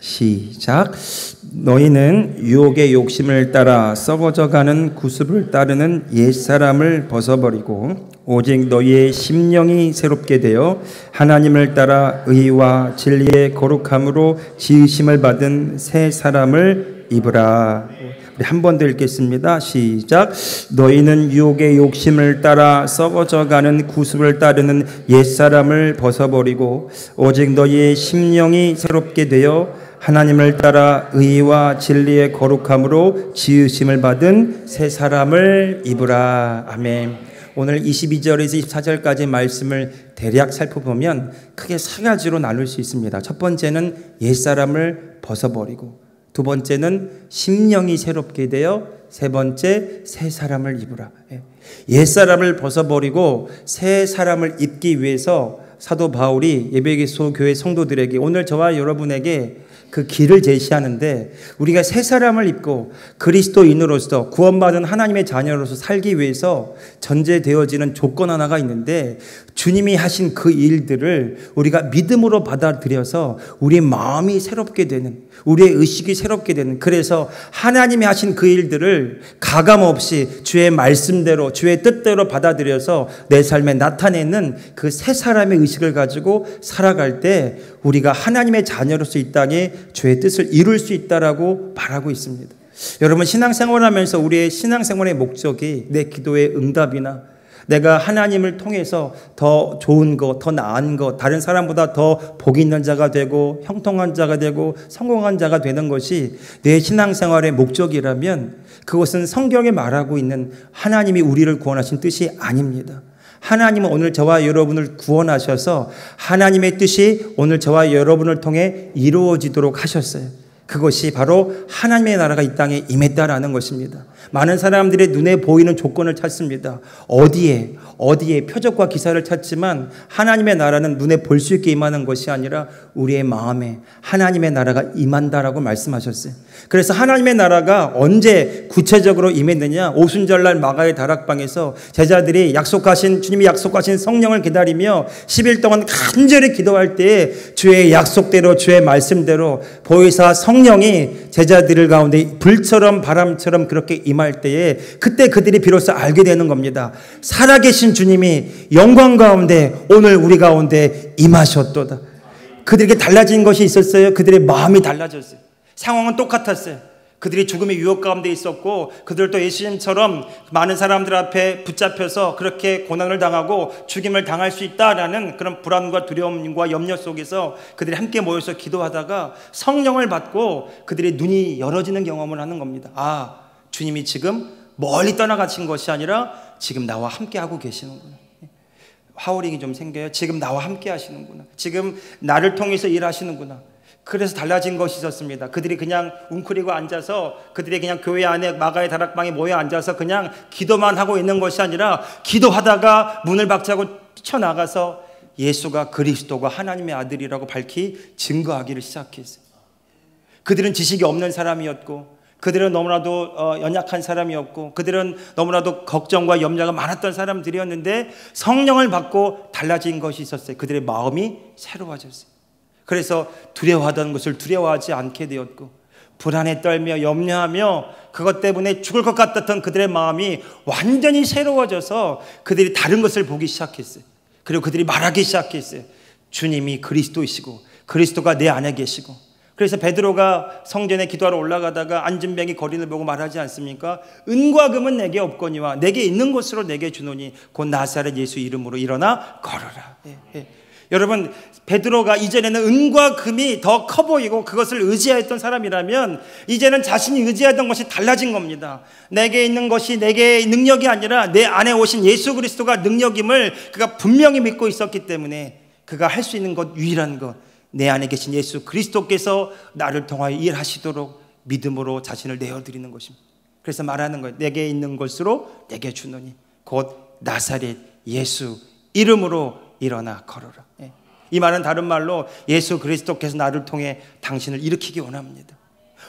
시작. 너희는 유혹의 욕심을 따라 썩어져가는 구습을 따르는 옛사람을 벗어버리고 오직 너희의 심령이 새롭게 되어 하나님을 따라 의와 진리의 거룩함으로 지으심을 받은 새 사람을 입으라. 우리 한 번 더 읽겠습니다. 시작. 너희는 유혹의 욕심을 따라 썩어져가는 구습을 따르는 옛사람을 벗어버리고 오직 너희의 심령이 새롭게 되어 하나님을 따라 의와 진리의 거룩함으로 지으심을 받은 새 사람을 입으라. 아멘. 오늘 22절에서 24절까지 말씀을 대략 살펴보면 크게 세 가지로 나눌 수 있습니다. 첫 번째는 옛사람을 벗어버리고, 두 번째는 심령이 새롭게 되어, 세 번째 새 사람을 입으라. 옛사람을 벗어버리고 새 사람을 입기 위해서 사도 바울이 에베소 교회 성도들에게, 오늘 저와 여러분에게 그 길을 제시하는데, 우리가 새 사람을 입고 그리스도인으로서 구원받은 하나님의 자녀로서 살기 위해서 전제되어지는 조건 하나가 있는데, 주님이 하신 그 일들을 우리가 믿음으로 받아들여서 우리의 마음이 새롭게 되는, 우리의 의식이 새롭게 되는, 그래서 하나님이 하신 그 일들을 가감없이 주의 말씀대로 주의 뜻대로 받아들여서 내 삶에 나타내는 그 새 사람의 의식을 가지고 살아갈 때 우리가 하나님의 자녀로서 이 땅에 주의 뜻을 이룰 수 있다라고 말하고 있습니다. 여러분, 신앙생활하면서 우리의 신앙생활의 목적이 내 기도의 응답이나 내가 하나님을 통해서 더 좋은 것, 더 나은 것, 다른 사람보다 더 복 있는 자가 되고 형통한 자가 되고 성공한 자가 되는 것이 내 신앙생활의 목적이라면 그것은 성경에 말하고 있는 하나님이 우리를 구원하신 뜻이 아닙니다. 하나님은 오늘 저와 여러분을 구원하셔서 하나님의 뜻이 오늘 저와 여러분을 통해 이루어지도록 하셨어요. 그것이 바로 하나님의 나라가 이 땅에 임했다라는 것입니다. 많은 사람들의 눈에 보이는 조건을 찾습니다. 어디에 표적과 기사를 찾지만 하나님의 나라는 눈에 볼 수 있게 임하는 것이 아니라 우리의 마음에 하나님의 나라가 임한다라고 말씀하셨어요. 그래서 하나님의 나라가 언제 구체적으로 임했느냐, 오순절날 마가의 다락방에서 제자들이 주님이 약속하신 성령을 기다리며 10일 동안 간절히 기도할 때에 주의 약속대로 주의 말씀대로 보혜사 성령이 제자들 가운데 불처럼 바람처럼 그렇게 임할 때에 그때 그들이 비로소 알게 되는 겁니다. 살아계신 주님이 영광 가운데 오늘 우리 가운데 임하셨도다. 그들에게 달라진 것이 있었어요. 그들의 마음이 달라졌어요. 상황은 똑같았어요. 그들이 죽음의 유혹 가운데 있었고, 그들도 예수님처럼 많은 사람들 앞에 붙잡혀서 그렇게 고난을 당하고 죽임을 당할 수 있다라는 그런 불안과 두려움과 염려 속에서 그들이 함께 모여서 기도하다가 성령을 받고 그들의 눈이 열어지는 경험을 하는 겁니다. 아, 주님이 지금 멀리 떠나가신 것이 아니라 지금 나와 함께 하고 계시는구나. 하울링이 좀 생겨요. 지금 나와 함께 하시는구나. 지금 나를 통해서 일하시는구나. 그래서 달라진 것이 있었습니다. 그들이 그냥 웅크리고 앉아서, 그들이 그냥 교회 안에 마가의 다락방에 모여 앉아서 그냥 기도만 하고 있는 것이 아니라 기도하다가 문을 박차고 뛰쳐나가서 예수가 그리스도가 하나님의 아들이라고 밝히 증거하기를 시작했어요. 그들은 지식이 없는 사람이었고, 그들은 너무나도 연약한 사람이었고, 그들은 너무나도 걱정과 염려가 많았던 사람들이었는데 성령을 받고 달라진 것이 있었어요. 그들의 마음이 새로워졌어요. 그래서 두려워하던 것을 두려워하지 않게 되었고, 불안에 떨며 염려하며 그것 때문에 죽을 것 같았던 그들의 마음이 완전히 새로워져서 그들이 다른 것을 보기 시작했어요. 그리고 그들이 말하기 시작했어요. 주님이 그리스도이시고 그리스도가 내 안에 계시고. 그래서 베드로가 성전에 기도하러 올라가다가 앉은뱅이 거린을 보고 말하지 않습니까? 은과 금은 내게 없거니와 내게 있는 것으로 내게 주노니 곧 나사렛 예수 이름으로 일어나 걸어라. 여러분, 베드로가 이전에는 은과 금이 더 커 보이고 그것을 의지했던 사람이라면 이제는 자신이 의지하던 것이 달라진 겁니다. 내게 있는 것이 내게의 능력이 아니라 내 안에 오신 예수 그리스도가 능력임을 그가 분명히 믿고 있었기 때문에 그가 할 수 있는 것, 유일한 것, 내 안에 계신 예수 그리스도께서 나를 통하여 일하시도록 믿음으로 자신을 내어드리는 것입니다. 그래서 말하는 거예요. 내게 있는 것으로 내게 주노니 곧 나사렛 예수 이름으로 일어나 걸어라. 이 말은 다른 말로 예수 그리스도께서 나를 통해 당신을 일으키기 원합니다.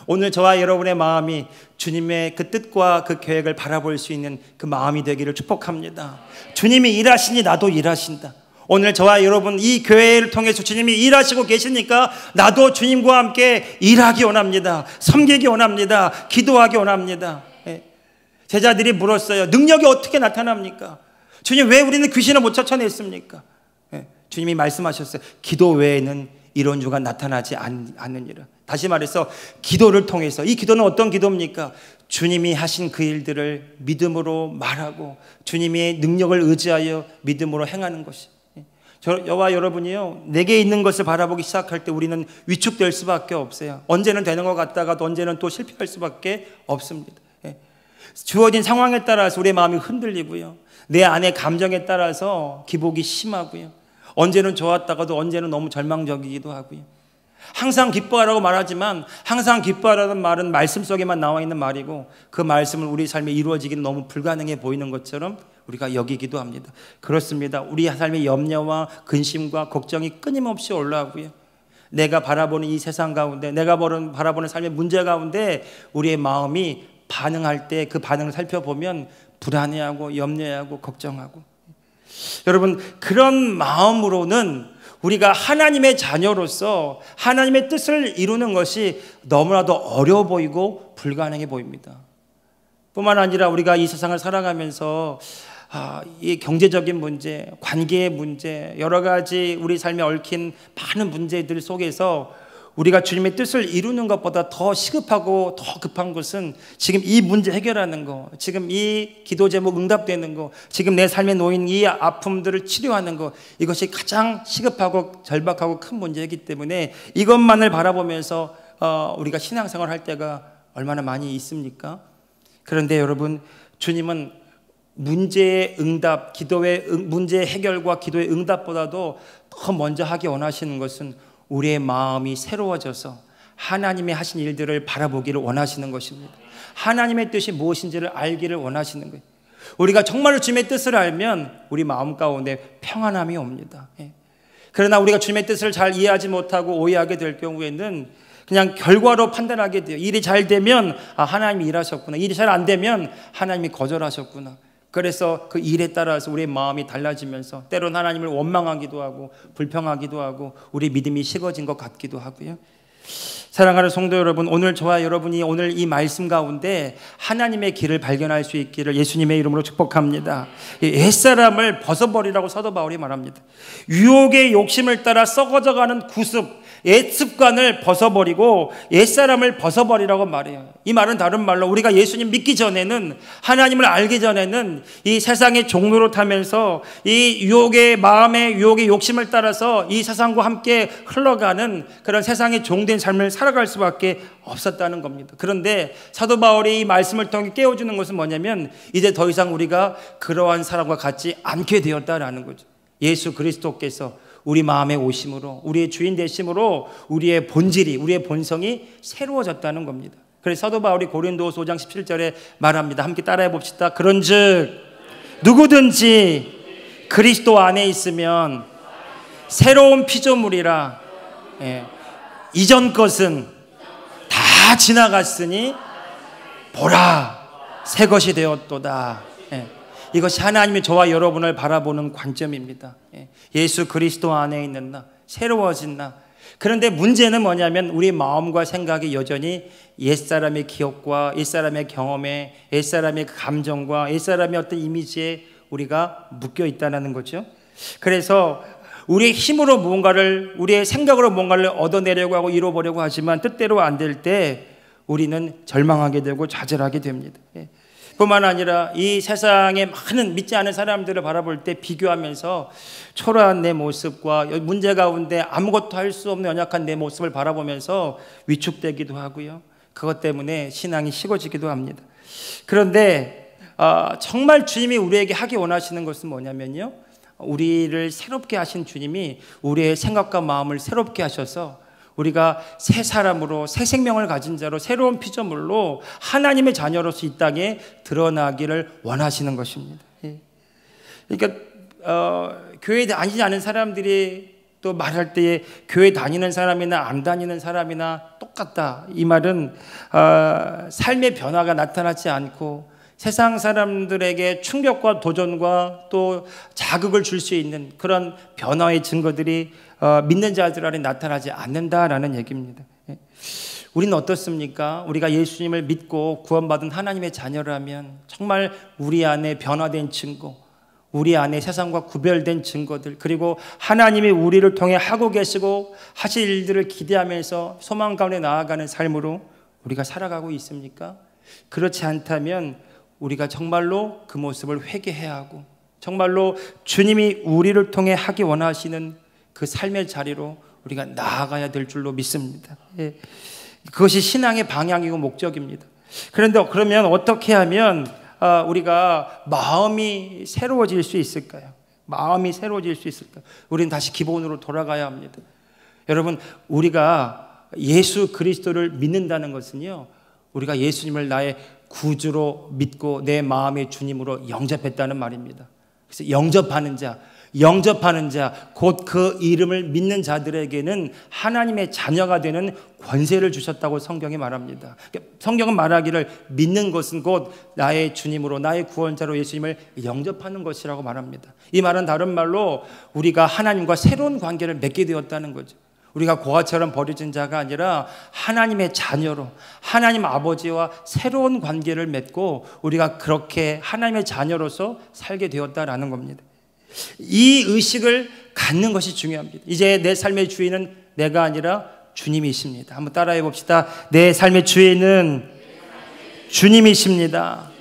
오늘 저와 여러분의 마음이 주님의 그 뜻과 그 계획을 바라볼 수 있는 그 마음이 되기를 축복합니다. 주님이 일하시니 나도 일하신다. 오늘 저와 여러분 이 교회를 통해서 주님이 일하시고 계시니까 나도 주님과 함께 일하기 원합니다. 섬기기 원합니다. 기도하기 원합니다. 제자들이 물었어요. 능력이 어떻게 나타납니까? 주님, 왜 우리는 귀신을 못 쫓아냈습니까? 주님이 말씀하셨어요. 기도 외에는 이런 주가 나타나지 않느니라. 다시 말해서 기도를 통해서, 이 기도는 어떤 기도입니까? 주님이 하신 그 일들을 믿음으로 말하고 주님의 능력을 의지하여 믿음으로 행하는 것이. 저와 여러분이요, 내게 있는 것을 바라보기 시작할 때 우리는 위축될 수밖에 없어요. 언제는 되는 것 같다가도 언제는 또 실패할 수밖에 없습니다. 주어진 상황에 따라서 우리의 마음이 흔들리고요, 내 안의 감정에 따라서 기복이 심하고요, 언제는 좋았다가도 언제는 너무 절망적이기도 하고요. 항상 기뻐하라고 말하지만 항상 기뻐하라는 말은 말씀 속에만 나와 있는 말이고 그 말씀은 우리 삶에 이루어지기는 너무 불가능해 보이는 것처럼 우리가 여기기도 합니다. 그렇습니다. 우리 삶의 염려와 근심과 걱정이 끊임없이 올라오고요, 내가 바라보는 이 세상 가운데, 내가 바라보는 삶의 문제 가운데 우리의 마음이 반응할 때 그 반응을 살펴보면 불안해하고 염려하고 걱정하고, 여러분, 그런 마음으로는 우리가 하나님의 자녀로서 하나님의 뜻을 이루는 것이 너무나도 어려워 보이고 불가능해 보입니다. 뿐만 아니라 우리가 이 세상을 살아가면서 이 경제적인 문제, 관계의 문제, 여러 가지 우리 삶에 얽힌 많은 문제들 속에서 우리가 주님의 뜻을 이루는 것보다 더 시급하고 더 급한 것은 지금 이 문제 해결하는 거, 지금 이 기도 제목 응답되는 거, 지금 내 삶에 놓인 이 아픔들을 치료하는 거, 이것이 가장 시급하고 절박하고 큰 문제이기 때문에 이것만을 바라보면서 우리가 신앙생활 할 때가 얼마나 많이 있습니까? 그런데 여러분, 주님은 문제의 응답, 기도의 문제 해결과 기도의 응답보다도 더 먼저 하기 원하시는 것은 우리의 마음이 새로워져서 하나님의 하신 일들을 바라보기를 원하시는 것입니다. 하나님의 뜻이 무엇인지를 알기를 원하시는 거예요. 우리가 정말로 주님의 뜻을 알면 우리 마음 가운데 평안함이 옵니다. 그러나 우리가 주님의 뜻을 잘 이해하지 못하고 오해하게 될 경우에는 그냥 결과로 판단하게 돼요. 일이 잘 되면 하나님이 일하셨구나, 일이 잘 안 되면 하나님이 거절하셨구나. 그래서 그 일에 따라서 우리의 마음이 달라지면서 때로는 하나님을 원망하기도 하고 불평하기도 하고 우리 믿음이 식어진 것 같기도 하고요. 사랑하는 성도 여러분, 오늘 저와 여러분이 오늘 이 말씀 가운데 하나님의 길을 발견할 수 있기를 예수님의 이름으로 축복합니다. 옛사람을 벗어버리라고 사도 바울이 말합니다. 유혹의 욕심을 따라 썩어져가는 구습, 옛 습관을 벗어버리고 옛사람을 벗어버리라고 말해요. 이 말은 다른 말로 우리가 예수님 믿기 전에는, 하나님을 알기 전에는 이 세상의 종로로 타면서 이 유혹의 마음의 유혹의 욕심을 따라서 이 세상과 함께 흘러가는 그런 세상의 종된 삶을 살아갈 수밖에 없었다는 겁니다. 그런데 사도 바울이 이 말씀을 통해 깨워주는 것은 뭐냐면 이제 더 이상 우리가 그러한 사람과 같지 않게 되었다라는 거죠. 예수 그리스도께서 우리 마음에 오심으로, 우리의 주인 되심으로 우리의 본질이, 우리의 본성이 새로워졌다는 겁니다. 그래서 사도 바울이 고린도후서 5장 17절에 말합니다. 함께 따라해 봅시다. 그런즉 누구든지 그리스도 안에 있으면 새로운 피조물이라. 이전 것은 다 지나갔으니 보라, 새 것이 되었도다. 이것이 하나님이 저와 여러분을 바라보는 관점입니다. 예수 그리스도 안에 있는 나, 새로워진 나. 그런데 문제는 뭐냐면 우리 마음과 생각이 여전히 옛사람의 기억과 옛사람의 경험에, 옛사람의 감정과 옛사람의 어떤 이미지에 우리가 묶여 있다는 거죠. 그래서 우리의 힘으로 무언가를, 우리의 생각으로 뭔가를 얻어내려고 하고 이뤄보려고 하지만 뜻대로 안 될 때 우리는 절망하게 되고 좌절하게 됩니다. 뿐만 아니라 이 세상의 많은 믿지 않은 사람들을 바라볼 때 비교하면서 초라한 내 모습과 문제 가운데 아무것도 할 수 없는 연약한 내 모습을 바라보면서 위축되기도 하고요, 그것 때문에 신앙이 식어지기도 합니다. 그런데 정말 주님이 우리에게 하기 원하시는 것은 뭐냐면요, 우리를 새롭게 하신 주님이 우리의 생각과 마음을 새롭게 하셔서 우리가 새 사람으로, 새 생명을 가진 자로, 새로운 피조물로 하나님의 자녀로서 이 땅에 드러나기를 원하시는 것입니다. 그러니까 교회에 다니지 않은 사람들이 또 말할 때에 교회 다니는 사람이나 안 다니는 사람이나 똑같다, 이 말은 삶의 변화가 나타나지 않고 세상 사람들에게 충격과 도전과 또 자극을 줄 수 있는 그런 변화의 증거들이 믿는 자들 안에 나타나지 않는다라는 얘기입니다. 우리는 어떻습니까? 우리가 예수님을 믿고 구원받은 하나님의 자녀라면 정말 우리 안에 변화된 증거, 우리 안에 세상과 구별된 증거들, 그리고 하나님이 우리를 통해 하고 계시고 하실 일들을 기대하면서 소망 가운데 나아가는 삶으로 우리가 살아가고 있습니까? 그렇지 않다면 우리가 정말로 그 모습을 회개해야 하고 정말로 주님이 우리를 통해 하기 원하시는 그 삶의 자리로 우리가 나아가야 될 줄로 믿습니다. 그것이 신앙의 방향이고 목적입니다. 그런데 그러면 어떻게 하면 우리가 마음이 새로워질 수 있을까요? 마음이 새로워질 수 있을까요? 우리는 다시 기본으로 돌아가야 합니다. 여러분, 우리가 예수 그리스도를 믿는다는 것은요, 우리가 예수님을 나의 구주로 믿고 내 마음의 주님으로 영접했다는 말입니다. 그래서 영접하는 자, 곧 그 이름을 믿는 자들에게는 하나님의 자녀가 되는 권세를 주셨다고 성경이 말합니다. 성경은 말하기를 믿는 것은 곧 나의 주님으로, 나의 구원자로 예수님을 영접하는 것이라고 말합니다. 이 말은 다른 말로 우리가 하나님과 새로운 관계를 맺게 되었다는 거죠. 우리가 고아처럼 버려진 자가 아니라 하나님의 자녀로 하나님 아버지와 새로운 관계를 맺고 우리가 그렇게 하나님의 자녀로서 살게 되었다라는 겁니다. 이 의식을 갖는 것이 중요합니다. 이제 내 삶의 주인은 내가 아니라 주님이십니다. 한번 따라해 봅시다. 내 삶의 주인은 주님이십니다.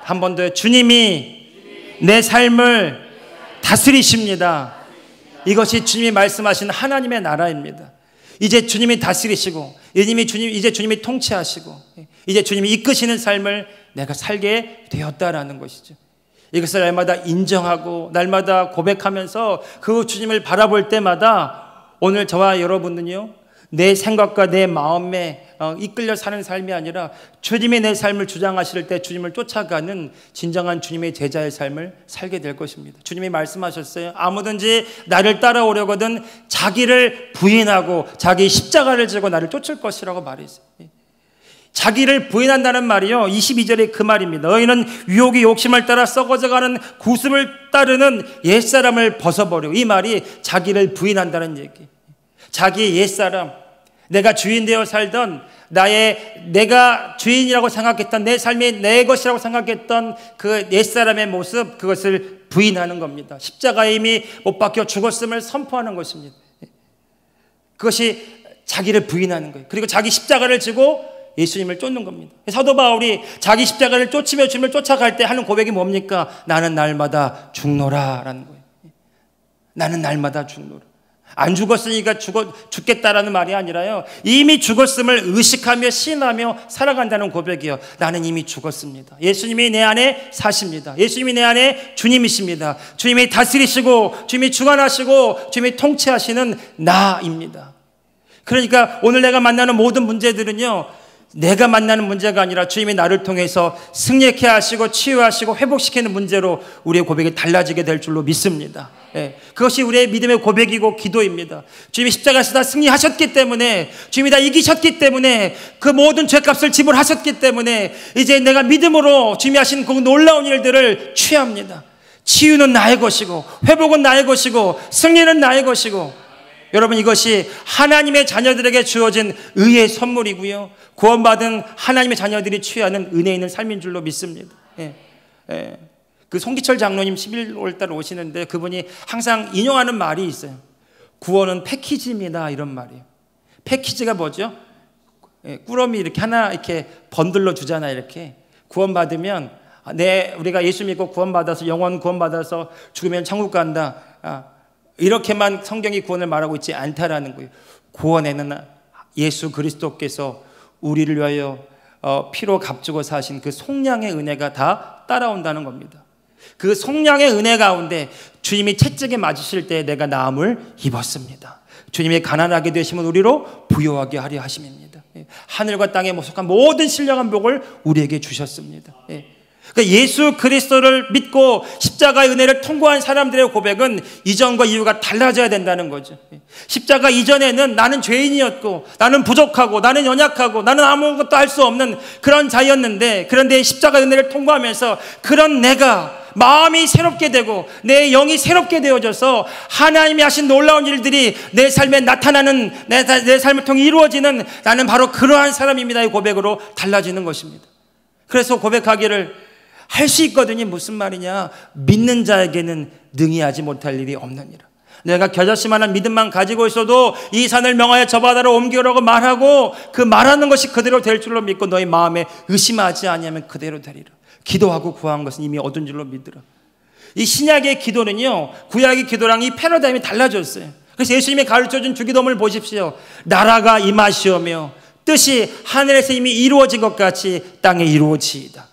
한 번 더, 주님이 내 삶을 다스리십니다. 이것이 주님이 말씀하신 하나님의 나라입니다. 이제 주님이 다스리시고 이제 주님이 통치하시고 이제 주님이 이끄시는 삶을 내가 살게 되었다라는 것이죠. 이것을 날마다 인정하고 날마다 고백하면서 그 주님을 바라볼 때마다 오늘 저와 여러분은요, 내 생각과 내 마음에 이끌려 사는 삶이 아니라 주님이 내 삶을 주장하실 때 주님을 쫓아가는 진정한 주님의 제자의 삶을 살게 될 것입니다. 주님이 말씀하셨어요. 아무든지 나를 따라오려거든 자기를 부인하고 자기 십자가를 지고 나를 쫓을 것이라고 말했어요. 자기를 부인한다는 말이요, 22절에 그 말입니다. 너희는 유혹의 욕심을 따라 썩어져가는 구습을 따르는 옛사람을 벗어버리고, 이 말이 자기를 부인한다는 얘기. 자기의 옛사람, 내가 주인 되어 살던 내가 주인이라고 생각했던 내 삶이 내 것이라고 생각했던 그 옛사람의 모습, 그것을 부인하는 겁니다. 십자가에 이미 못 박혀 죽었음을 선포하는 것입니다. 그것이 자기를 부인하는 거예요. 그리고 자기 십자가를 지고 예수님을 쫓는 겁니다. 사도 바울이 자기 십자가를 쫓으며 주님을 쫓아갈 때 하는 고백이 뭡니까? 나는 날마다 죽노라 라는 거예요. 나는 날마다 죽노라. 안 죽었으니까 죽겠다라는 말이 아니라요, 이미 죽었음을 의식하며 신하며 살아간다는 고백이요. 나는 이미 죽었습니다. 예수님이 내 안에 사십니다. 예수님이 내 안에 주님이십니다. 주님이 다스리시고 주님이 주관하시고 주님이 통치하시는 나입니다. 그러니까 오늘 내가 만나는 모든 문제들은요, 내가 만나는 문제가 아니라 주님이 나를 통해서 승리케 하시고 치유하시고 회복시키는 문제로 우리의 고백이 달라지게 될 줄로 믿습니다. 그것이 우리의 믿음의 고백이고 기도입니다. 주님이 십자가에서 다 승리하셨기 때문에, 주님이 다 이기셨기 때문에, 그 모든 죄값을 지불하셨기 때문에 이제 내가 믿음으로 주님이 하신 그 놀라운 일들을 취합니다. 치유는 나의 것이고 회복은 나의 것이고 승리는 나의 것이고, 여러분, 이것이 하나님의 자녀들에게 주어진 의의 선물이고요, 구원받은 하나님의 자녀들이 취하는 은혜 있는 삶인 줄로 믿습니다. 그 송기철 장로님 11월 달 오시는데 그분이 항상 인용하는 말이 있어요. 구원은 패키지입니다, 이런 말이에요. 패키지가 뭐죠? 꾸러미 이렇게 하나 이렇게 번들러 주잖아요. 이렇게 구원받으면 우리가 예수 믿고 구원받아서 영원 구원받아서 죽으면 천국 간다, 이렇게만 성경이 구원을 말하고 있지 않다라는 거예요. 구원에는 예수 그리스도께서 우리를 위하여 피로 값주고 사신 그 속량의 은혜가 다 따라온다는 겁니다. 그 속량의 은혜 가운데 주님이 채찍에 맞으실 때 내가 나음을 입었습니다. 주님이 가난하게 되시면 우리로 부유하게 하려 하심입니다. 하늘과 땅에 모속한 모든 신령한 복을 우리에게 주셨습니다. 그러니까 예수 그리스도를 믿고 십자가의 은혜를 통과한 사람들의 고백은 이전과 이후가 달라져야 된다는 거죠. 십자가 이전에는 나는 죄인이었고, 나는 부족하고, 나는 연약하고, 나는 아무것도 할 수 없는 그런 자였는데, 그런데 십자가 은혜를 통과하면서 그런 내가 마음이 새롭게 되고 내 영이 새롭게 되어져서 하나님이 하신 놀라운 일들이 내 삶에 나타나는, 내 삶을 통해 이루어지는, 나는 바로 그러한 사람입니다의 고백으로 달라지는 것입니다. 그래서 고백하기를 할 수 있거든요. 무슨 말이냐? 믿는 자에게는 능히 하지 못할 일이 없느니라. 내가 겨자씨만한 믿음만 가지고 있어도 이 산을 명하여 저 바다로 옮기라고 말하고 그 말하는 것이 그대로 될 줄로 믿고 너희 마음에 의심하지 아니하면 그대로 되리라. 기도하고 구한 것은 이미 얻은 줄로 믿으라. 이 신약의 기도는요, 구약의 기도랑 이 패러다임이 달라졌어요. 그래서 예수님이 가르쳐준 주기도문을 보십시오. 나라가 임하시오며 뜻이 하늘에서 이미 이루어진 것 같이 땅에 이루어지이다.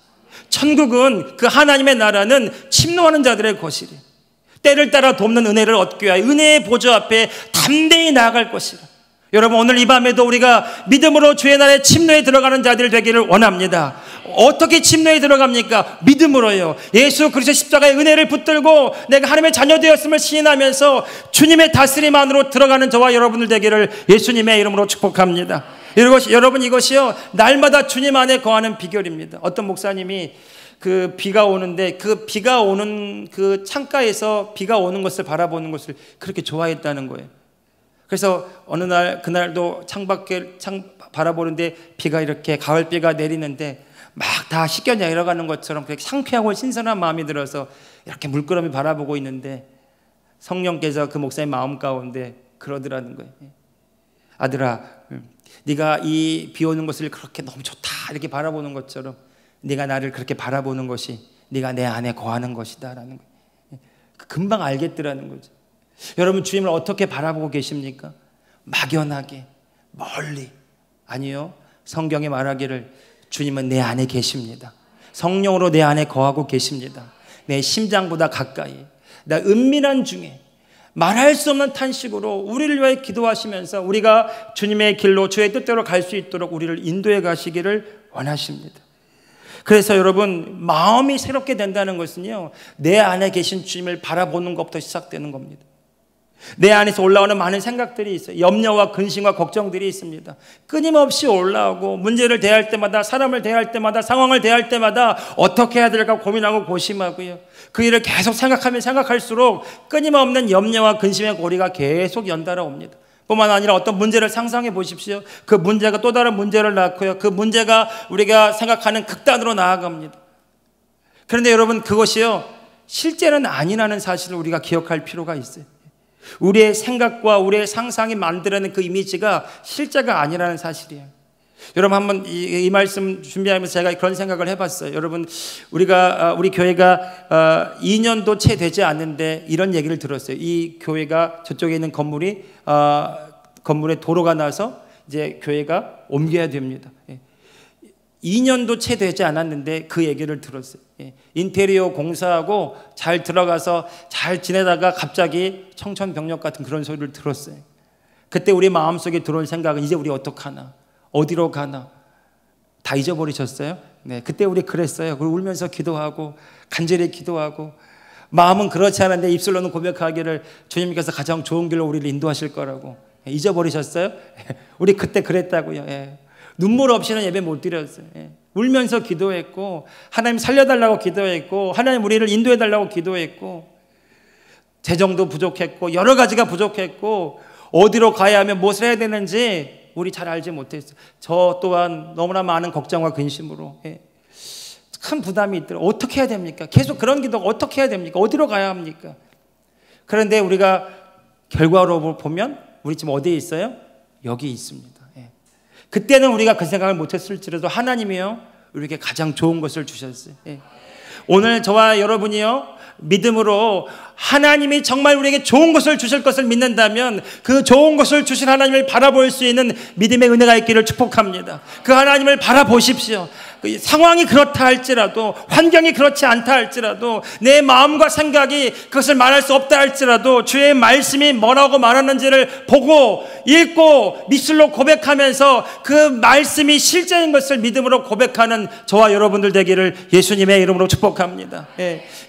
천국은, 그 하나님의 나라는 침노하는 자들의 것이래. 때를 따라 돕는 은혜를 얻기 위하여 은혜의 보좌 앞에 담대히 나아갈 것이라. 여러분, 오늘 이 밤에도 우리가 믿음으로 주의 나라의 침노에 들어가는 자들 되기를 원합니다. 어떻게 침노에 들어갑니까? 믿음으로요. 예수 그리스도 십자가의 은혜를 붙들고 내가 하나님의 자녀 되었음을 시인하면서 주님의 다스림 안으로 들어가는 저와 여러분들 되기를 예수님의 이름으로 축복합니다. 여러분, 이것이요, 날마다 주님 안에 거하는 비결입니다. 어떤 목사님이 그 비가 오는데 그 비가 오는 그 창가에서 비가 오는 것을 바라보는 것을 그렇게 좋아했다는 거예요. 그래서 어느 날, 그날도 창 바라보는데 비가 이렇게 가을비가 내리는데 막 다 씻겨 내려가는 것처럼 그렇게 상쾌하고 신선한 마음이 들어서 이렇게 물끄러미 바라보고 있는데 성령께서 그 목사의 마음 가운데 그러더라는 거예요. 아들아, 네가 이 비 오는 것을 그렇게 너무 좋다 이렇게 바라보는 것처럼 네가 나를 그렇게 바라보는 것이 네가 내 안에 거하는 것이다 라는 거예요. 금방 알겠더라는 거죠. 여러분, 주님을 어떻게 바라보고 계십니까? 막연하게, 멀리. 아니요, 성경에 말하기를 주님은 내 안에 계십니다. 성령으로 내 안에 거하고 계십니다. 내 심장보다 가까이, 나 은밀한 중에 말할 수 없는 탄식으로 우리를 위해 기도하시면서 우리가 주님의 길로 주의 뜻대로 갈 수 있도록 우리를 인도해 가시기를 원하십니다. 그래서 여러분, 마음이 새롭게 된다는 것은요, 내 안에 계신 주님을 바라보는 것부터 시작되는 겁니다. 내 안에서 올라오는 많은 생각들이 있어요. 염려와 근심과 걱정들이 있습니다. 끊임없이 올라오고 문제를 대할 때마다, 사람을 대할 때마다, 상황을 대할 때마다 어떻게 해야 될까 고민하고 고심하고요, 그 일을 계속 생각하면 생각할수록 끊임없는 염려와 근심의 고리가 계속 연달아 옵니다. 뿐만 아니라 어떤 문제를 상상해 보십시오. 그 문제가 또 다른 문제를 낳고요, 그 문제가 우리가 생각하는 극단으로 나아갑니다. 그런데 여러분, 그것이요, 실제는 아니라는 사실을 우리가 기억할 필요가 있어요. 우리의 생각과 우리의 상상이 만들어낸 그 이미지가 실제가 아니라는 사실이에요. 여러분, 한번 이 말씀 준비하면서 제가 그런 생각을 해봤어요. 여러분, 우리 교회가 2년도 채 되지 않는데 이런 얘기를 들었어요. 이 교회가 저쪽에 있는 건물에 도로가 나서 이제 교회가 옮겨야 됩니다. 2년도 채 되지 않았는데 그 얘기를 들었어요. 인테리어 공사하고 잘 들어가서 잘 지내다가 갑자기 청천벽력 같은 그런 소리를 들었어요. 그때 우리 마음속에 들어온 생각은 이제 우리 어떡하나, 어디로 가나. 다 잊어버리셨어요? 네, 그때 우리 그랬어요. 그리고 울면서 기도하고 간절히 기도하고, 마음은 그렇지 않은데 입술로는 고백하기를 주님께서 가장 좋은 길로 우리를 인도하실 거라고. 잊어버리셨어요? 우리 그때 그랬다고요. 눈물 없이는 예배 못 드렸어요. 울면서 기도했고, 하나님 살려달라고 기도했고, 하나님 우리를 인도해달라고 기도했고, 재정도 부족했고, 여러 가지가 부족했고, 어디로 가야 하면 무엇을 해야 되는지 우리 잘 알지 못했어요. 저 또한 너무나 많은 걱정과 근심으로 큰 부담이 있더라고요. 어떻게 해야 됩니까? 계속 그런 기도가 어떻게 해야 됩니까? 어디로 가야 합니까? 그런데 우리가 결과로 보면 우리 지금 어디에 있어요? 여기 있습니다. 그때는 우리가 그 생각을 못했을지라도 하나님이요, 우리에게 가장 좋은 것을 주셨어요. 오늘 저와 여러분이요, 믿음으로 하나님이 정말 우리에게 좋은 것을 주실 것을 믿는다면 그 좋은 것을 주실 하나님을 바라볼 수 있는 믿음의 은혜가 있기를 축복합니다. 그 하나님을 바라보십시오. 상황이 그렇다 할지라도, 환경이 그렇지 않다 할지라도, 내 마음과 생각이 그것을 말할 수 없다 할지라도 주의 말씀이 뭐라고 말하는지를 보고 읽고 입술로 고백하면서 그 말씀이 실제인 것을 믿음으로 고백하는 저와 여러분들 되기를 예수님의 이름으로 축복합니다.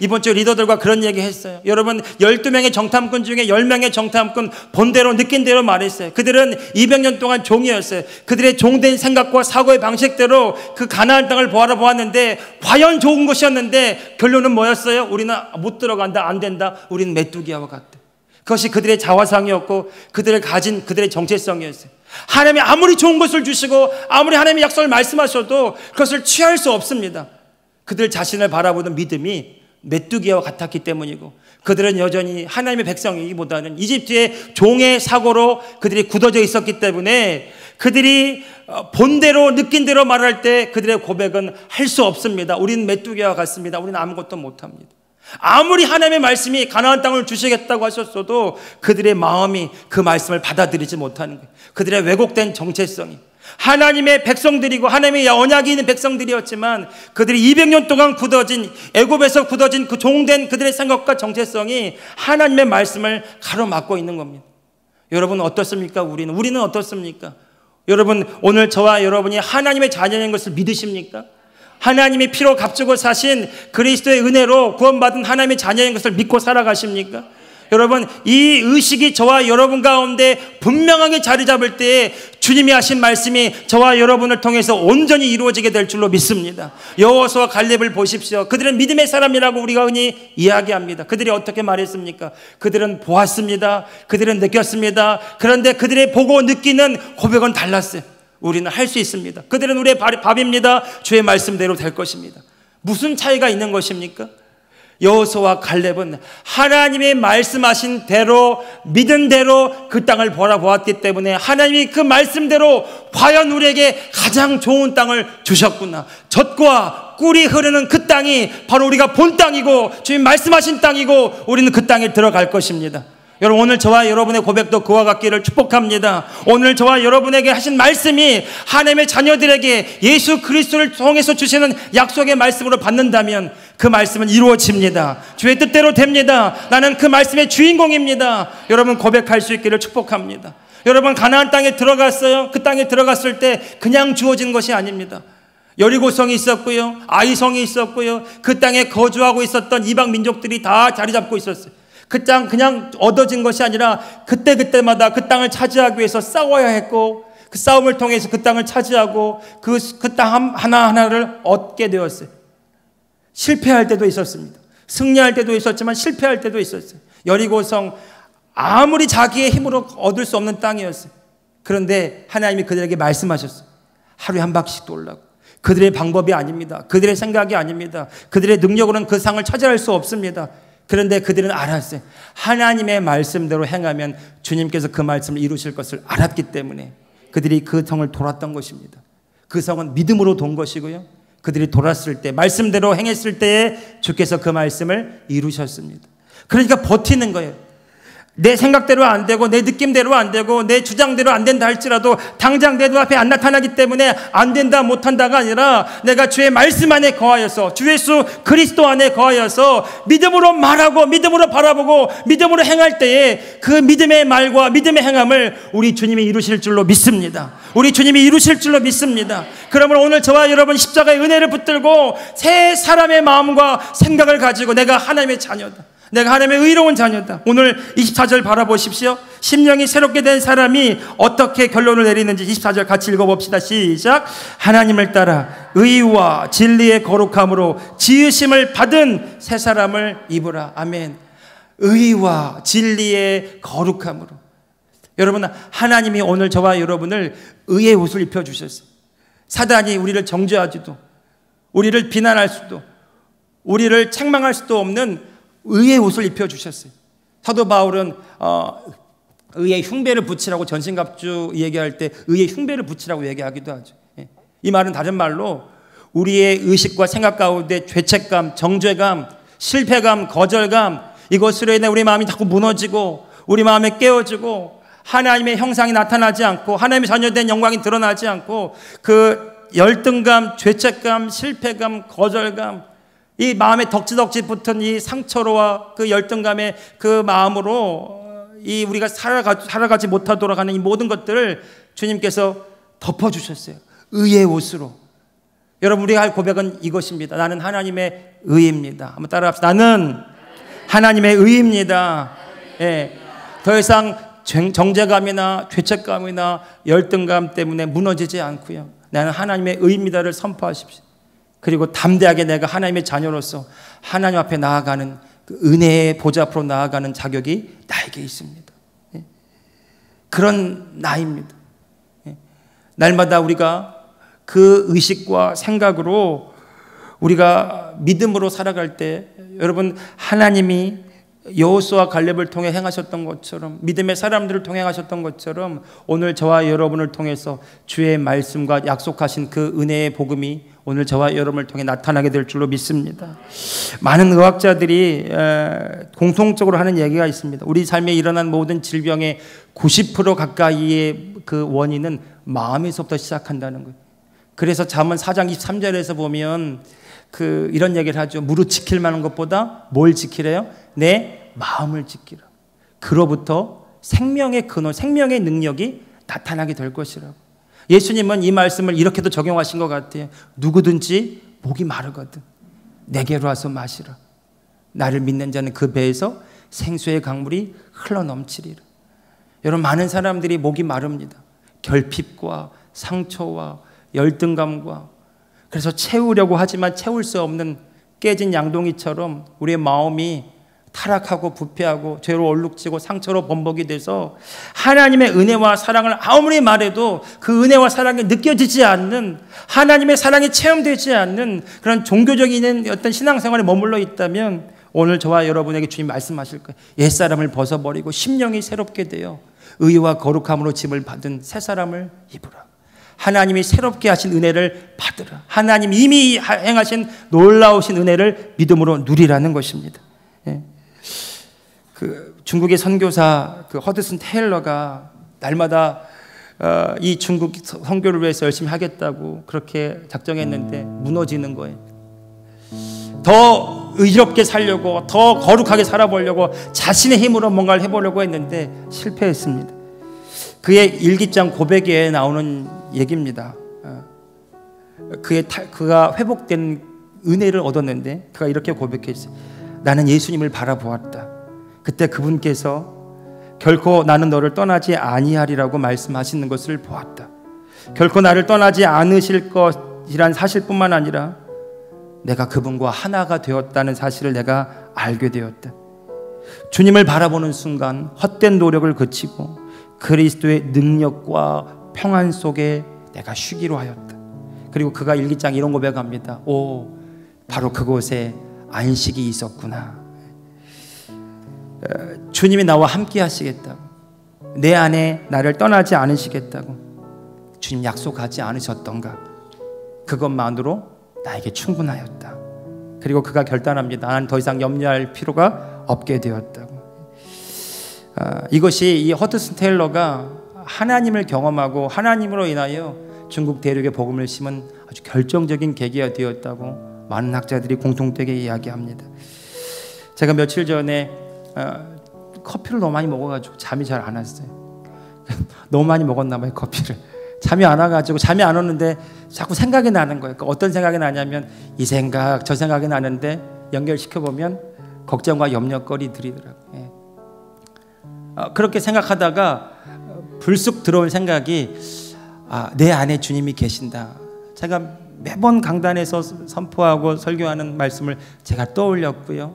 이번 주 리더들과 그런 얘기 했어요. 여러분, 12명의 정탐꾼 중에 10명의 정탐꾼 본대로 느낀 대로 말했어요. 그들은 200년 동안 종이었어요. 그들의 종된 생각과 사고의 방식대로 그 가나안 땅을 보아라 보았는데 과연 좋은 곳이었는데 결론은 뭐였어요? 우리는 못 들어간다, 안 된다. 우리는 메뚜기와 같다. 그것이 그들의 자화상이었고 그들을 가진 그들의 정체성이었어요. 하나님이 아무리 좋은 것을 주시고 아무리 하나님의 약속을 말씀하셔도 그것을 취할 수 없습니다. 그들 자신을 바라보는 믿음이 메뚜기와 같았기 때문이고, 그들은 여전히 하나님의 백성이기보다는 이집트의 종의 사고로 그들이 굳어져 있었기 때문에 그들이 본대로 느낀 대로 말할 때 그들의 고백은 할 수 없습니다. 우리는 메뚜기와 같습니다. 우리는 아무것도 못합니다. 아무리 하나님의 말씀이 가나안 땅을 주시겠다고 하셨어도 그들의 마음이 그 말씀을 받아들이지 못하는 거예요. 그들의 왜곡된 정체성이, 하나님의 백성들이고 하나님의 언약이 있는 백성들이었지만 그들이 200년 동안 굳어진, 애굽에서 굳어진 그 종된 그들의 생각과 정체성이 하나님의 말씀을 가로막고 있는 겁니다. 여러분 어떻습니까? 우리는 어떻습니까? 여러분, 오늘 저와 여러분이 하나님의 자녀인 것을 믿으십니까? 하나님이 피로 값주고 사신 그리스도의 은혜로 구원받은 하나님의 자녀인 것을 믿고 살아가십니까? 여러분, 이 의식이 저와 여러분 가운데 분명하게 자리 잡을 때에 주님이 하신 말씀이 저와 여러분을 통해서 온전히 이루어지게 될 줄로 믿습니다. 여호수아와 갈렙을 보십시오. 그들은 믿음의 사람이라고 우리가 흔히 이야기합니다. 그들이 어떻게 말했습니까? 그들은 보았습니다. 그들은 느꼈습니다. 그런데 그들의 보고 느끼는 고백은 달랐어요. 우리는 할 수 있습니다. 그들은 우리의 밥입니다. 주의 말씀대로 될 것입니다. 무슨 차이가 있는 것입니까? 여호수아와 갈렙은 하나님의 말씀하신 대로, 믿은 대로 그 땅을 보았기 때문에 하나님이 그 말씀대로 과연 우리에게 가장 좋은 땅을 주셨구나, 젖과 꿀이 흐르는 그 땅이 바로 우리가 본 땅이고 주님 말씀하신 땅이고 우리는 그 땅에 들어갈 것입니다. 여러분, 오늘 저와 여러분의 고백도 그와 같기를 축복합니다. 오늘 저와 여러분에게 하신 말씀이 하나님의 자녀들에게 예수 그리스도를 통해서 주시는 약속의 말씀으로 받는다면 그 말씀은 이루어집니다. 주의 뜻대로 됩니다. 나는 그 말씀의 주인공입니다. 여러분, 고백할 수 있기를 축복합니다. 여러분, 가나안 땅에 들어갔어요. 그 땅에 들어갔을 때 그냥 주어진 것이 아닙니다. 여리고성이 있었고요, 아이성이 있었고요, 그 땅에 거주하고 있었던 이방 민족들이 다 자리 잡고 있었어요. 그 땅 그냥 얻어진 것이 아니라 그때마다 그 땅을 차지하기 위해서 싸워야 했고, 그 싸움을 통해서 그 땅을 차지하고 그 땅 하나하나를 얻게 되었어요. 실패할 때도 있었습니다. 승리할 때도 있었지만 실패할 때도 있었어요. 여리고성, 아무리 자기의 힘으로 얻을 수 없는 땅이었어요. 그런데 하나님이 그들에게 말씀하셨어요. 하루에 한 바퀴씩 돌라고. 그들의 방법이 아닙니다. 그들의 생각이 아닙니다. 그들의 능력으로는 그 상을 차지할 수 없습니다. 그런데 그들은 알았어요. 하나님의 말씀대로 행하면 주님께서 그 말씀을 이루실 것을 알았기 때문에 그들이 그 성을 돌았던 것입니다. 그 성은 믿음으로 돈 것이고요, 그들이 돌았을 때, 말씀대로 행했을 때에 주께서 그 말씀을 이루셨습니다. 그러니까 버티는 거예요. 내 생각대로 안 되고 내 느낌대로 안 되고 내 주장대로 안 된다 할지라도 당장 내 눈앞에 안 나타나기 때문에 안 된다 못한다가 아니라 내가 주의 말씀 안에 거하여서, 주 예수 그리스도 안에 거하여서 믿음으로 말하고 믿음으로 바라보고 믿음으로 행할 때에 그 믿음의 말과 믿음의 행함을 우리 주님이 이루실 줄로 믿습니다. 우리 주님이 이루실 줄로 믿습니다. 그러므로 오늘 저와 여러분 십자가의 은혜를 붙들고 새 사람의 마음과 생각을 가지고 내가 하나님의 자녀다, 내가 하나님의 의로운 자녀다. 오늘 24절 바라보십시오. 심령이 새롭게 된 사람이 어떻게 결론을 내리는지 24절 같이 읽어봅시다. 시작. 하나님을 따라 의와 진리의 거룩함으로 지으심을 받은 새 사람을 입으라. 아멘. 의와 진리의 거룩함으로. 여러분, 하나님이 오늘 저와 여러분을 의의 옷을 입혀주셨어요. 사단이 우리를 정죄하지도, 우리를 비난할 수도, 우리를 책망할 수도 없는 의의 옷을 입혀주셨어요. 사도 바울은 의의 흉배를 붙이라고, 전신갑주 얘기할 때 의의 흉배를 붙이라고 얘기하기도 하죠. 이 말은 다른 말로 우리의 의식과 생각 가운데 죄책감, 정죄감, 실패감, 거절감, 이것으로 인해 우리 마음이 자꾸 무너지고 우리 마음에 깨어지고 하나님의 형상이 나타나지 않고 하나님의 자녀된 영광이 드러나지 않고 그 열등감, 죄책감, 실패감, 거절감, 이 마음에 덕지덕지 붙은 이 상처로와 그 열등감의 그 마음으로 이 우리가 살아가지 못하도록 하는 이 모든 것들을 주님께서 덮어주셨어요. 의의 옷으로. 여러분, 우리가 할 고백은 이것입니다. 나는 하나님의 의입니다. 한번 따라합시다. 나는 하나님의 의입니다. 예. 더 이상 정죄감이나 죄책감이나 열등감 때문에 무너지지 않고요. 나는 하나님의 의입니다를 선포하십시오. 그리고 담대하게 내가 하나님의 자녀로서 하나님 앞에 나아가는 그 은혜의 보좌 앞으로 나아가는 자격이 나에게 있습니다. 예. 그런 나입니다. 예. 날마다 우리가 그 의식과 생각으로 우리가 믿음으로 살아갈 때 여러분, 하나님이 여호수아와 갈렙을 통해 행하셨던 것처럼, 믿음의 사람들을 통해 행하셨던 것처럼 오늘 저와 여러분을 통해서 주의 말씀과 약속하신 그 은혜의 복음이 오늘 저와 여러분을 통해 나타나게 될 줄로 믿습니다. 많은 의학자들이 공통적으로 하는 얘기가 있습니다. 우리 삶에 일어난 모든 질병의 90% 가까이의 그 원인은 마음에서부터 시작한다는 거예요. 그래서 잠언 4장 23절에서 보면 이런 얘기를 하죠. 무릇 지킬 만한 것보다 뭘 지키래요? 내 마음을 지키라. 그로부터 생명의 근원, 생명의 능력이 나타나게 될 것이라고. 예수님은 이 말씀을 이렇게도 적용하신 것 같아요. 누구든지 목이 마르거든 내게로 와서 마시라. 나를 믿는 자는 그 배에서 생수의 강물이 흘러넘치리라. 여러분, 많은 사람들이 목이 마릅니다. 결핍과 상처와 열등감과, 그래서 채우려고 하지만 채울 수 없는 깨진 양동이처럼 우리의 마음이 타락하고 부패하고 죄로 얼룩지고 상처로 범벅이 돼서 하나님의 은혜와 사랑을 아무리 말해도 그 은혜와 사랑이 느껴지지 않는, 하나님의 사랑이 체험되지 않는 그런 종교적인 어떤 신앙생활에 머물러 있다면 오늘 저와 여러분에게 주님 말씀하실 거예요. 옛사람을 벗어버리고 심령이 새롭게 되어 의와 거룩함으로 짐을 받은 새 사람을 입으라. 하나님이 새롭게 하신 은혜를 받으라. 하나님 이미 행하신 놀라우신 은혜를 믿음으로 누리라는 것입니다. 예. 중국의 선교사 허드슨 테일러가 날마다 이 중국 선교를 위해서 열심히 하겠다고 그렇게 작정했는데 무너지는 거예요. 더 의롭게 살려고, 더 거룩하게 살아보려고 자신의 힘으로 뭔가를 해보려고 했는데 실패했습니다. 그의 일기장 고백에 나오는 얘기입니다. 그가 회복된 은혜를 얻었는데 그가 이렇게 고백했어요. 나는 예수님을 바라보았다. 그때 그분께서 결코 나는 너를 떠나지 아니하리라고 말씀하시는 것을 보았다. 결코 나를 떠나지 않으실 것이란 사실뿐만 아니라 내가 그분과 하나가 되었다는 사실을 내가 알게 되었다. 주님을 바라보는 순간 헛된 노력을 그치고 그리스도의 능력과 평안 속에 내가 쉬기로 하였다. 그리고 그가 일기장 이런 고백합니다. 오, 바로 그곳에 안식이 있었구나. 주님이 나와 함께 하시겠다고, 내 안에 나를 떠나지 않으시겠다고 주님 약속하지 않으셨던가. 그것만으로 나에게 충분하였다. 그리고 그가 결단합니다. 나는 더 이상 염려할 필요가 없게 되었다고. 이것이 이 허드슨 테일러가 하나님을 경험하고 하나님으로 인하여 중국 대륙에 복음을 심은 아주 결정적인 계기가 되었다고 많은 학자들이 공통되게 이야기합니다. 제가 며칠 전에 커피를 너무 많이 먹어가지고 잠이 잘 안 왔어요. 너무 많이 먹었나 봐요, 커피를. 잠이 안 와가지고, 잠이 안 오는데 자꾸 생각이 나는 거예요. 어떤 생각이 나냐면 이 생각 저 생각이 나는데 연결시켜보면 걱정과 염려거리들이더라고요. 그렇게 생각하다가 불쑥 들어올 생각이 내 안에 주님이 계신다. 제가 매번 강단에서 선포하고 설교하는 말씀을 제가 떠올렸고요.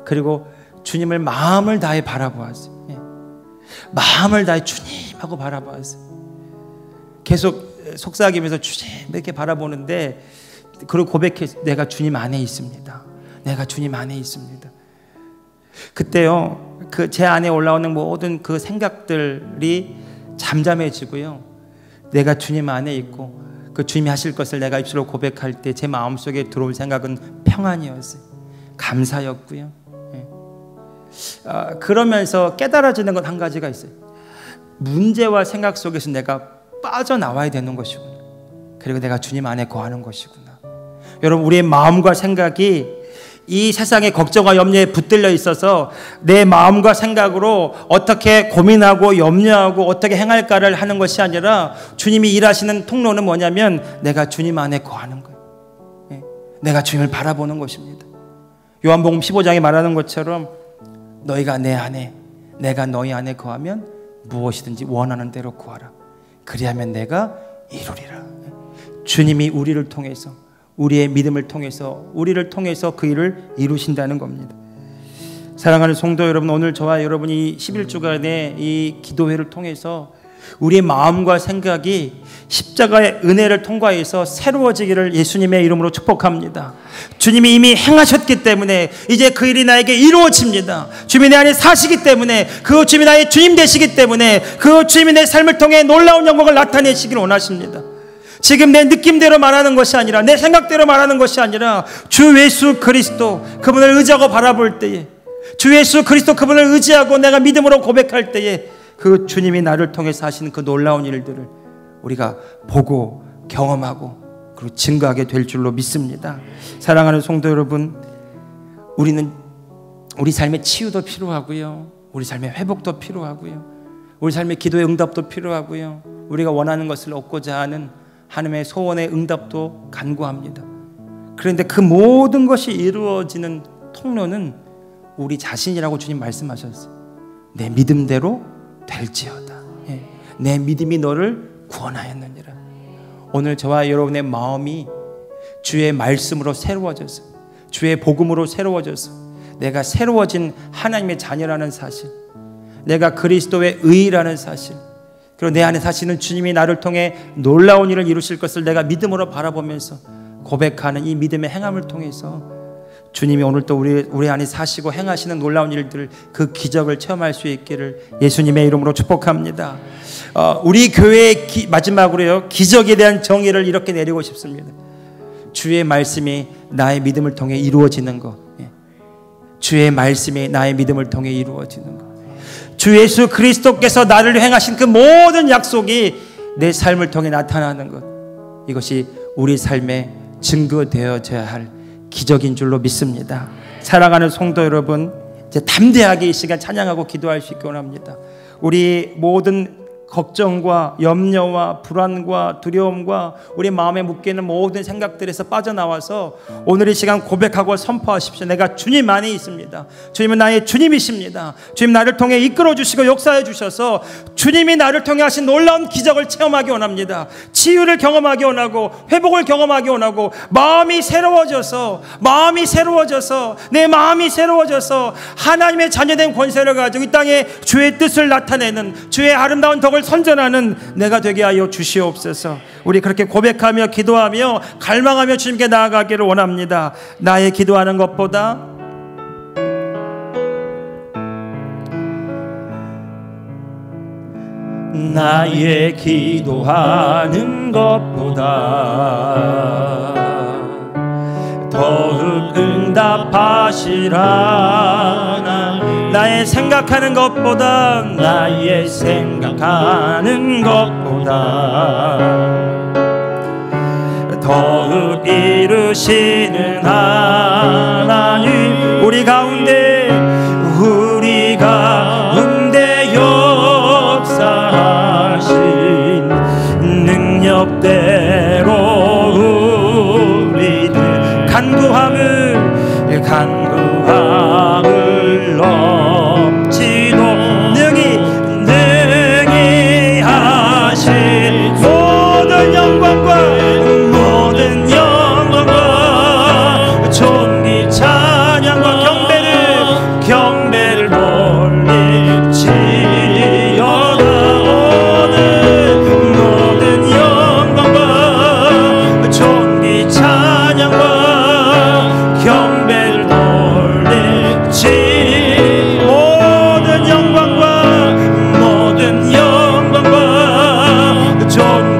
그리고 주님을 마음을 다해 바라보았어요. 마음을 다해 주님하고 바라보았어요. 계속 속삭이면서 주님 이렇게 바라보는데, 그리고 고백해서 내가 주님 안에 있습니다. 내가 주님 안에 있습니다. 그때요, 제 안에 올라오는 모든 그 생각들이 잠잠해지고요, 내가 주님 안에 있고 그 주님이 하실 것을 내가 입술로 고백할 때 제 마음속에 들어올 생각은 평안이었어요. 감사였고요. 그러면서 깨달아지는 건 한 가지가 있어요. 문제와 생각 속에서 내가 빠져나와야 되는 것이구나. 그리고 내가 주님 안에 거하는 것이구나. 여러분, 우리의 마음과 생각이 이 세상의 걱정과 염려에 붙들려 있어서 내 마음과 생각으로 어떻게 고민하고 염려하고 어떻게 행할까를 하는 것이 아니라 주님이 일하시는 통로는 뭐냐면 내가 주님 안에 거하는 거예요. 내가 주님을 바라보는 것입니다. 요한복음 15장에 말하는 것처럼 너희가 내 안에, 내가 너희 안에 거하면 무엇이든지 원하는 대로 구하라. 그리하면 내가 이루리라. 주님이 우리를 통해서, 우리의 믿음을 통해서, 우리를 통해서 그 일을 이루신다는 겁니다. 사랑하는 성도 여러분, 오늘 저와 여러분이 11주간의 이 기도회를 통해서 우리의 마음과 생각이 십자가의 은혜를 통과해서 새로워지기를 예수님의 이름으로 축복합니다. 주님이 이미 행하셨기 때문에 이제 그 일이 나에게 이루어집니다. 주님이 내 안에 사시기 때문에, 그 주님이 나의 주님 되시기 때문에 그 주님이 내 삶을 통해 놀라운 영광을 나타내시기를 원하십니다. 지금 내 느낌대로 말하는 것이 아니라, 내 생각대로 말하는 것이 아니라 주 예수 그리스도 그분을 의지하고 바라볼 때에, 주 예수 그리스도 그분을 의지하고 내가 믿음으로 고백할 때에 그 주님이 나를 통해서 하시는 그 놀라운 일들을 우리가 보고 경험하고 그리고 증거하게 될 줄로 믿습니다. 사랑하는 성도 여러분, 우리는 우리 삶의 치유도 필요하고요, 우리 삶의 회복도 필요하고요, 우리 삶의 기도의 응답도 필요하고요, 우리가 원하는 것을 얻고자 하는 하나님의 소원의 응답도 간구합니다. 그런데 그 모든 것이 이루어지는 통로는 우리 자신이라고 주님 말씀하셨어요. 내 믿음대로 될지어다. 내 믿음이 너를 구원하였느니라. 오늘 저와 여러분의 마음이 주의 말씀으로 새로워져서, 주의 복음으로 새로워져서 내가 새로워진 하나님의 자녀라는 사실, 내가 그리스도의 의라는 사실, 그리고 내 안에 사시는 주님이 나를 통해 놀라운 일을 이루실 것을 내가 믿음으로 바라보면서 고백하는 이 믿음의 행함을 통해서 주님이 오늘 또 우리 안에 사시고 행하시는 놀라운 일들, 그 기적을 체험할 수 있기를 예수님의 이름으로 축복합니다. 우리 교회의 마지막으로요, 기적에 대한 정의를 이렇게 내리고 싶습니다. 주의 말씀이 나의 믿음을 통해 이루어지는 것, 주의 말씀이 나의 믿음을 통해 이루어지는 것, 주 예수 그리스도께서 나를 행하신 그 모든 약속이 내 삶을 통해 나타나는 것, 이것이 우리 삶에 증거되어져야 할 기적인 줄로 믿습니다. 사랑하는 성도 여러분, 이제 담대하게 이 시간 찬양하고 기도할 수 있기 원합니다. 우리 모든 걱정과 염려와 불안과 두려움과 우리 마음에 묶이는 모든 생각들에서 빠져나와서 오늘 이 시간 고백하고 선포하십시오. 내가 주님 안에 있습니다. 주님은 나의 주님이십니다. 주님 나를 통해 이끌어 주시고 역사해 주셔서 주님이 나를 통해 하신 놀라운 기적을 체험하기 원합니다. 치유를 경험하기 원하고 회복을 경험하기 원하고 마음이 새로워져서 내 마음이 새로워져서 하나님의 자녀된 권세를 가지고 이 땅에 주의 뜻을 나타내는, 주의 아름다운 덕을 선전하는 내가 되게 하여 주시옵소서. 우리 그렇게 고백하며 기도하며 갈망하며 주님께 나아가기를 원합니다. 나의 기도하는 것보다 나의 기도하는 것보다 더욱 응답하시라. 나의 생각하는 것보다, 나의 생각하는 것보다 더욱 이루시는 하나님, 우리 가운데 역사하신 능력대로 우리들 간구함을 넘치도 능히 하신 모든 영광과 존귀 찬양과 경배를 돌리지어다. 모든 영광과 존귀 찬양과 경배를 돌리지, 모든 영광과 존귀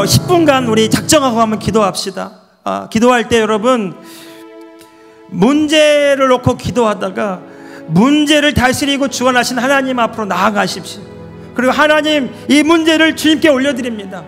10분간 우리 작정하고 한번 기도합시다. 기도할 때 여러분, 문제를 놓고 기도하다가 문제를 다스리고 주관하신 하나님 앞으로 나아가십시오. 그리고 하나님, 이 문제를 주님께 올려드립니다.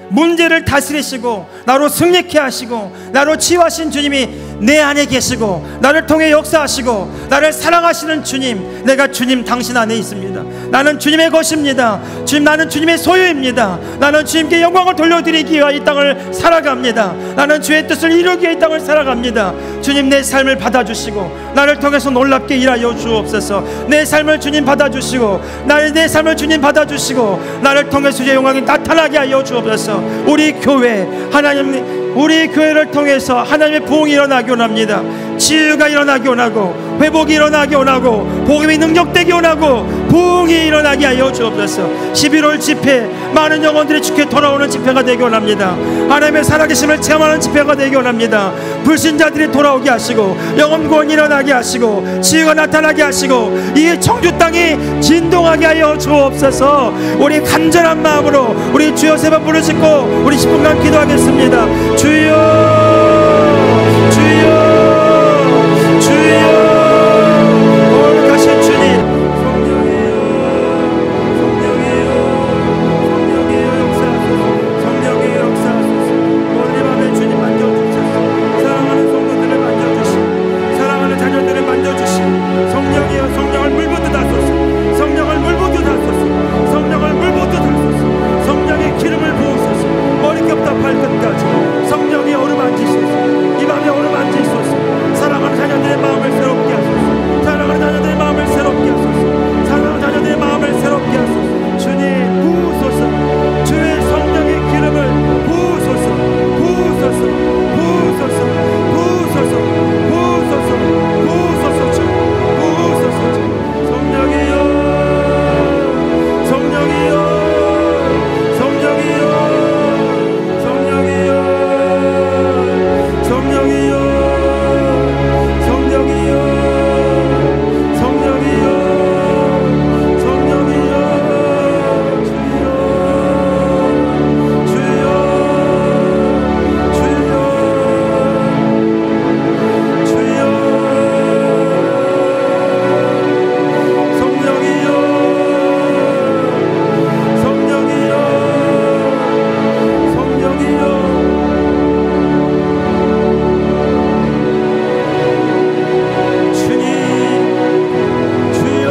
문제를 다스리시고 나로 승리케 하시고 나로 치유하신 주님이 내 안에 계시고 나를 통해 역사하시고 나를 사랑하시는 주님, 내가 주님 당신 안에 있습니다. 나는 주님의 것입니다. 주님, 나는 주님의 소유입니다. 나는 주님께 영광을 돌려드리기 위하여 이 땅을 살아갑니다. 나는 주의 뜻을 이루기 위해 이 땅을 살아갑니다. 주님, 내 삶을 받아주시고 나를 통해서 놀랍게 일하여 주옵소서. 내 삶을 주님 받아주시고 내 삶을 주님 받아주시고 나를 통해서 주의 영광이 나타나게 하여 주옵소서. 우리 교회, 하나님, 우리 교회를 통해서 하나님의 부흥이 일어나기 원합니다. 치유가 일어나기 원하고 회복이 일어나기 원하고 복음이 능력되기 원하고 부흥이 일어나게 하여 주옵소서. 11월 집회, 많은 영혼들이 주께 돌아오는 집회가 되기 원합니다. 하나님의 살아계심을 체험하는 집회가 되기 원합니다. 불신자들이 돌아오게 하시고 영혼 구원이 일어나게 하시고 치유가 나타나게 하시고 이 청주 땅이 진동하게 하여 주옵소서. 우리 간절한 마음으로 우리 주여 세 번 부르짖고 우리 10분간 기도하겠습니다. 주여, 주여, 주여. 거룩하신 주님, 성령이여, 성령이여, 성령이여 역사하소서. 성령이여 역사하소서. 오늘 이 밤에 주님 만져주셔서 사랑하는 성도들을 만져주시고 사랑하는 자녀들을 만져주시고 성령이여, 성령을 물부듯 하소서. 성령을 물부듯 하소서. 성령을 물부듯 하소서. 성령의 기름을 부으소서. 머리끝부터 발끝까지 성령이 어루만지소서. 이 밤에 어루만지소서. 사랑하는 자녀들의 마음을 새롭게 하소서. 사랑하는 자녀들의 마음을 새롭게 하소서. 사랑하는 자녀들의 마음을 새롭게 하소서. 주님 부으소서. 주의 성령의 기름을 부으소서. 부으소서. 부으소서. 부으소서. 부으소서. 부으소서. 주 부으소서. 주 성령이여, 성령이여, 성령이여, 성령이여, 성령이여, 성령이여, 성령이여, 성령이여, 주여, 주여, 주여, 주여, 성령이여, 성령이여, 성령이여. 주님, 주여,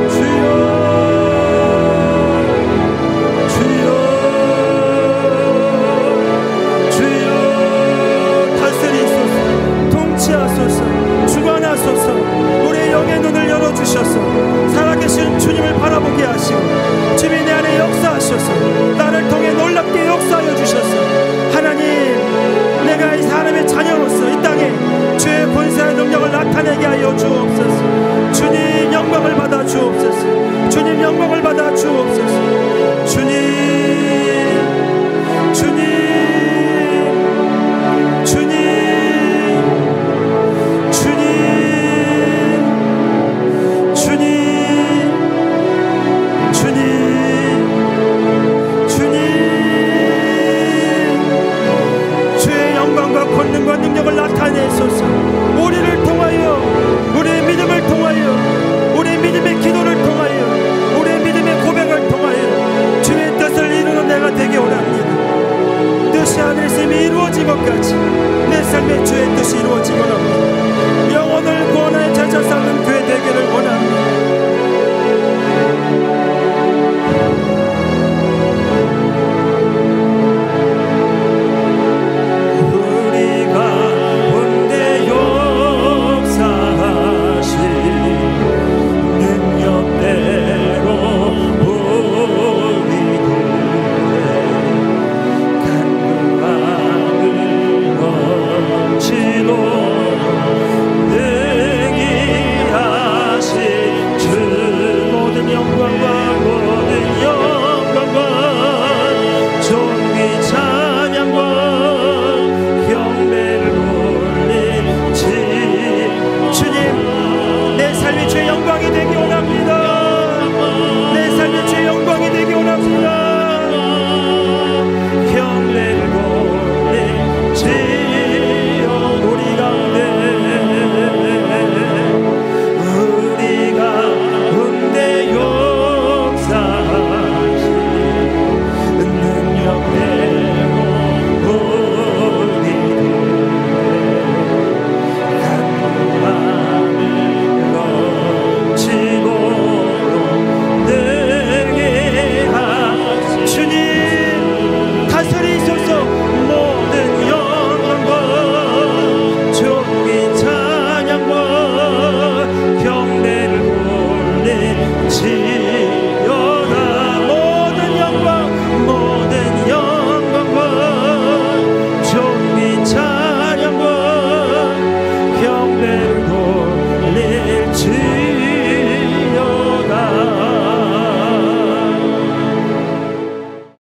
주여, 주여, 주여, 다스리소서. 통치하소서. 주관하소서. 우리의 영의 눈을 열어주셔서 살아계신 주님을 바라보게 하시고 주님 내 안에 역사하셔서 나를 통해 놀랍게 역사하여 주셔서 하나님, 내가 이 사람의 자녀로서 이 땅에 주의 권세의 능력을 나타내게 하여 주옵소서. 주님 영광을 받아 주옵소서. 주님 영광을 받아 주옵소서. 주님, 주님, 주님, 주님, 주님, 주님, 주님, 주의 영광과 권능과 능력을 나타내소서. 우리를 통하여, 우리의 믿음을 통하여, 우리의 믿음의 기도를 통하여, 우리의 믿음의 고백을 통하여 주의 뜻을 이루는 내가 되게 원합니다. 뜻이 하늘에서 이미 이루어진 것 같이 내 삶에 주의 뜻이 이루어지기 원합니다.